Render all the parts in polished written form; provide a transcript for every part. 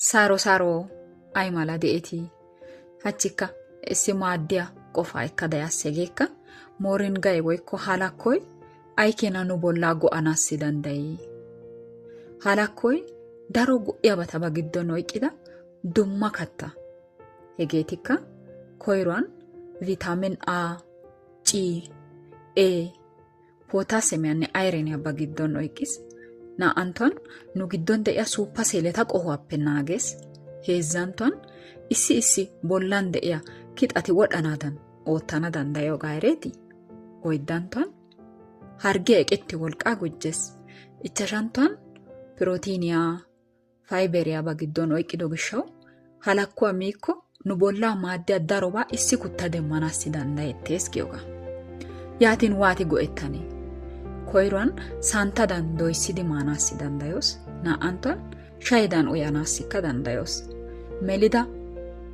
Saro ay mala de'etii? Hachikka issi maaddiya qofa ekkada yassegeekka mooringay woykko halakkoy ay keena nu bollaa go'anaassi dandayii? Halakkoy daro go'iyabata ba giddon oyqqida dumma katta. Hegeetikka koyruwan vitamin A, C, E, pootaasemiyanne ayireniya ba giddon oyqqis. Naa'anttuwan nu giddon de'iya suuppa seeleta qohuwappe naagees. Heezzanttuwan issi bollan de'iya kixati wodhanaadan oottana dandayiyogaa ereetii? Oyddanttuwan hargiya eqetti wolqaa gujjees. Ichchashanttuwan pirootiiniya, fayberiya ba giddon oyqqido gishshawu halakkuwa miikko nu bollaa maaddiya darobaa issi kutta demmanaassi dandayettees giyogaa. Yaatin waati go'ettanee? Koyruwan santtadan doyssidi maanaassi dandayoos. Naa'anttuwan shayidan uyanaassikka dandayoos. Melida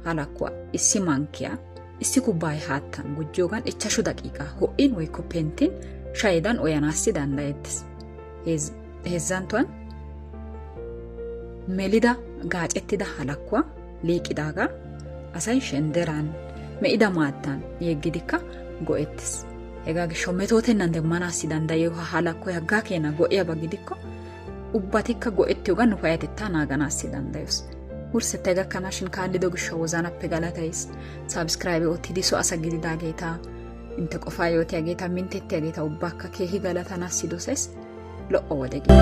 halakkuwa issi mankiya issi kubbaay haattan gujjiyoogan 5 daqiiqaa ho'in woykko penttin shayidan uyanaassi dandayettes. Heezzanttuwan melida gaacettida halakkuwa liiqidaagaa asay shenderaan me'ida maattan yeggidikka go'ettes. Hegaa gishshawu metootennan demmanaassi dandayiyo halakkoy haggaa keena go'iyaba gidikko ubbatikka go'ettiyoogan nu payatettaa naaganaassi dandayoos. Wursettay gakkanaashin kaallido gishshawu wozanappe galatayis. Saabskraayibe oottidi so asa gididaageeta inte qofaa yootiyageeta minttettiyageeta ubbaakka keehi galatanaassi dosays. Lo'o wode gida.